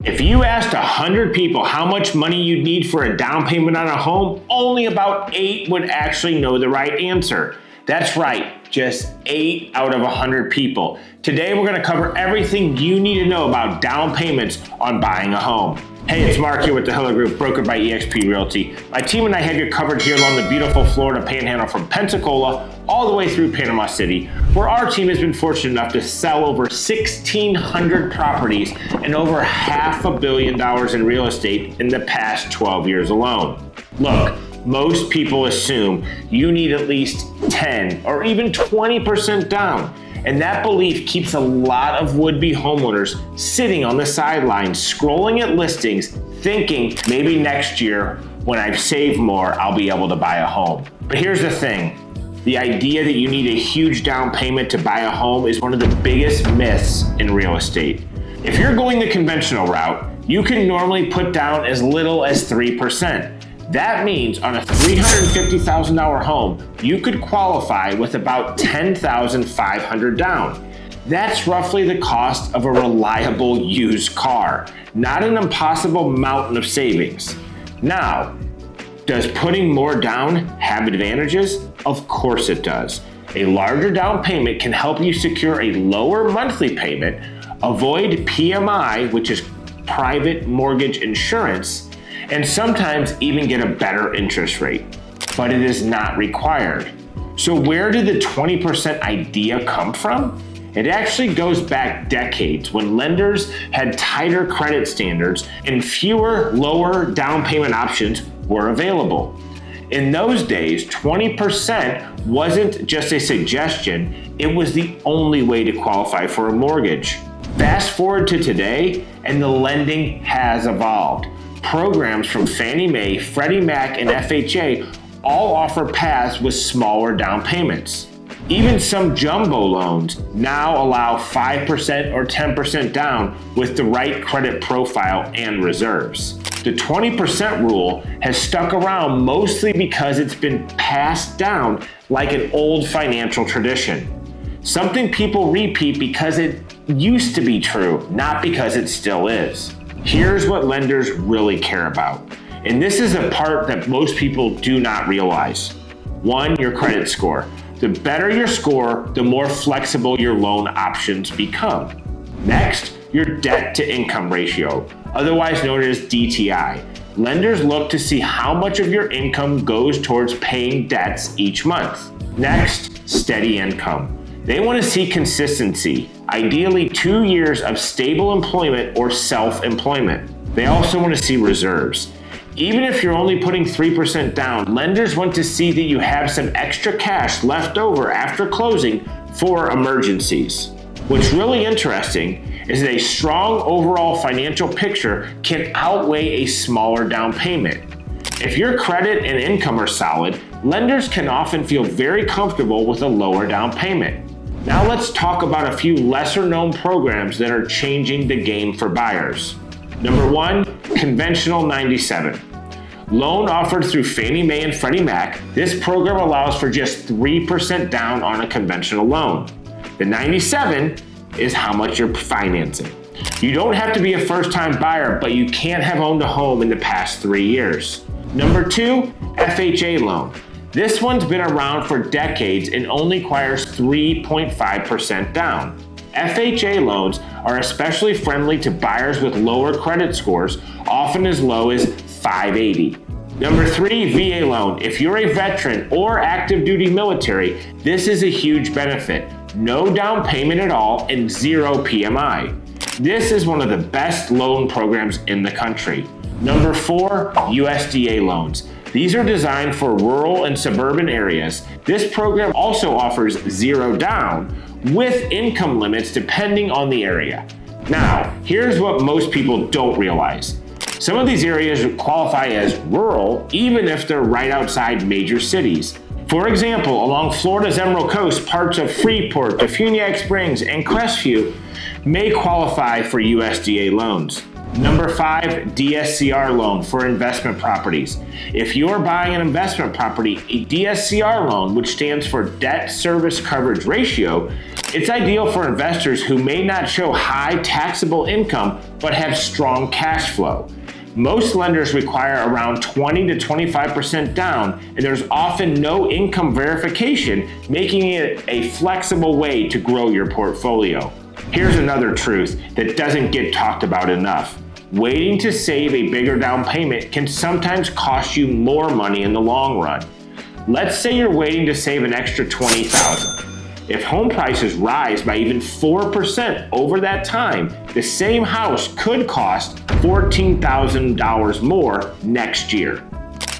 If you asked 100 people how much money you'd need for a down payment on a home, only about 8 would actually know the right answer. That's right, just 8 out of 100 people. Today we're going to cover everything you need to know about down payments on buying a home. Hey, it's Mark here with the Hiller Group, brokered by eXp Realty. My team and I have you covered here along the beautiful Florida Panhandle from Pensacola all the way through Panama City, where our team has been fortunate enough to sell over 1,600 properties and over $500 million in real estate in the past 12 years alone. Look, most people assume you need at least 10 or even 20% down. And that belief keeps a lot of would-be homeowners sitting on the sidelines, scrolling at listings, thinking maybe next year when I've saved more, I'll be able to buy a home. But here's the thing. The idea that you need a huge down payment to buy a home is one of the biggest myths in real estate. If you're going the conventional route, you can normally put down as little as 3%. That means on a $350,000 home, you could qualify with about $10,500 down. That's roughly the cost of a reliable used car, not an impossible mountain of savings. Now, does putting more down have advantages? Of course it does. A larger down payment can help you secure a lower monthly payment, avoid PMI, which is private mortgage insurance, and sometimes even get a better interest rate. But it is not required. So where did the 20% idea come from? It actually goes back decades when lenders had tighter credit standards and fewer lower down payment options were available. In those days, 20% wasn't just a suggestion, it was the only way to qualify for a mortgage. Fast forward to today, and the lending has evolved. Programs from Fannie Mae, Freddie Mac, and FHA all offer paths with smaller down payments. Even some jumbo loans now allow 5% or 10% down with the right credit profile and reserves. The 20% rule has stuck around mostly because it's been passed down like an old financial tradition. Something people repeat because it used to be true, not because it still is. Here's what lenders really care about. And this is a part that most people do not realize. 1, your credit score. The better your score, the more flexible your loan options become. Next, your debt to income ratio, otherwise known as DTI. Lenders look to see how much of your income goes towards paying debts each month. Next, steady income. They want to see consistency, ideally 2 years of stable employment or self-employment. They also want to see reserves. Even if you're only putting 3% down, lenders want to see that you have some extra cash left over after closing for emergencies. What's really interesting is that a strong overall financial picture can outweigh a smaller down payment. If your credit and income are solid, lenders can often feel very comfortable with a lower down payment. Now let's talk about a few lesser known programs that are changing the game for buyers. Number 1, Conventional 97. Loan offered through Fannie Mae and Freddie Mac, this program allows for just 3% down on a conventional loan. The 97 is how much you're financing. You don't have to be a first-time buyer, but you can't have owned a home in the past 3 years. Number 2, FHA loan. This one's been around for decades and only requires 3.5% down. FHA loans are especially friendly to buyers with lower credit scores, often as low as 580. Number 3, VA loan. If you're a veteran or active duty military, this is a huge benefit. No down payment at all and 0 PMI. This is one of the best loan programs in the country. Number 4, USDA loans. These are designed for rural and suburban areas. This program also offers 0 down with income limits depending on the area. Now, here's what most people don't realize. Some of these areas qualify as rural even if they're right outside major cities. For example, along Florida's Emerald Coast, parts of Freeport, Defuniak Springs, and Crestview may qualify for USDA loans. Number 5, DSCR loan for investment properties. If you're buying an investment property, a DSCR loan, which stands for Debt Service Coverage Ratio, it's ideal for investors who may not show high taxable income but have strong cash flow. Most lenders require around 20 to 25% down, and there's often no income verification, making it a flexible way to grow your portfolio. Here's another truth that doesn't get talked about enough. Waiting to save a bigger down payment can sometimes cost you more money in the long run. Let's say you're waiting to save an extra $20,000. If home prices rise by even 4% over that time, the same house could cost $14,000 more next year.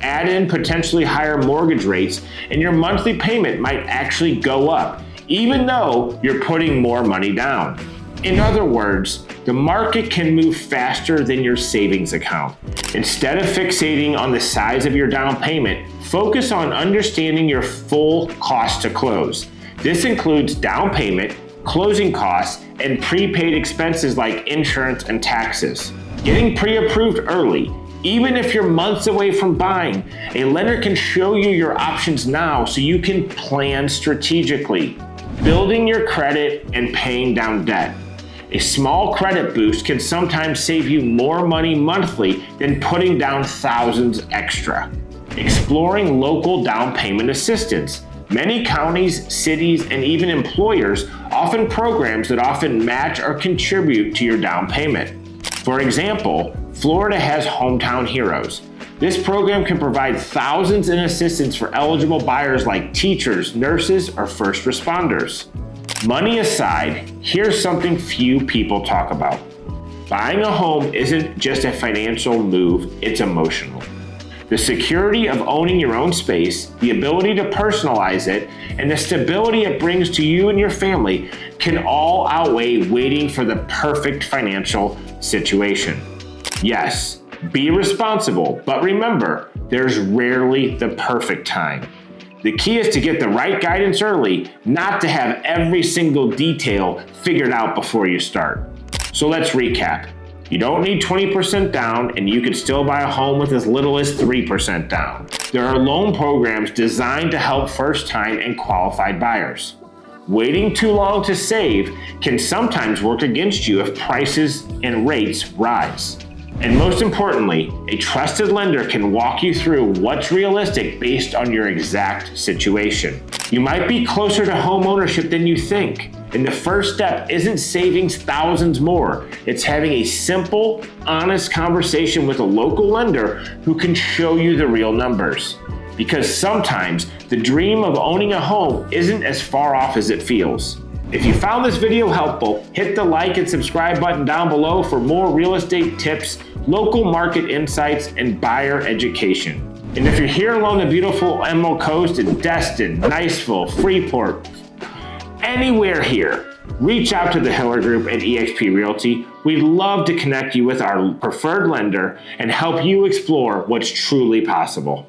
Add in potentially higher mortgage rates, and your monthly payment might actually go up, even though you're putting more money down. In other words, the market can move faster than your savings account. Instead of fixating on the size of your down payment, focus on understanding your full cost to close. This includes down payment, closing costs, and prepaid expenses like insurance and taxes. Getting pre-approved early, even if you're months away from buying, a lender can show you your options now so you can plan strategically. Building your credit and paying down debt. A small credit boost can sometimes save you more money monthly than putting down thousands extra. Exploring local down payment assistance. Many counties, cities, and even employers offer programs that often match or contribute to your down payment. For example, Florida has Hometown Heroes. This program can provide thousands in assistance for eligible buyers like teachers, nurses, or first responders. Money aside, here's something few people talk about. Buying a home isn't just a financial move, it's emotional. The security of owning your own space, the ability to personalize it, and the stability it brings to you and your family can all outweigh waiting for the perfect financial situation. Yes, be responsible, but remember, there's rarely the perfect time. The key is to get the right guidance early, not to have every single detail figured out before you start. So let's recap. You don't need 20% down, and you can still buy a home with as little as 3% down. There are loan programs designed to help first-time and qualified buyers. Waiting too long to save can sometimes work against you if prices and rates rise. And most importantly, a trusted lender can walk you through what's realistic based on your exact situation. You might be closer to home ownership than you think, and the first step isn't saving thousands more. It's having a simple, honest conversation with a local lender who can show you the real numbers. Because sometimes the dream of owning a home isn't as far off as it feels. If you found this video helpful, hit the like and subscribe button down below for more real estate tips, local market insights, and buyer education. And if you're here along the beautiful Emerald Coast in Destin, Niceville, Freeport, anywhere here, reach out to the Hiller Group at eXp Realty. We'd love to connect you with our preferred lender and help you explore what's truly possible.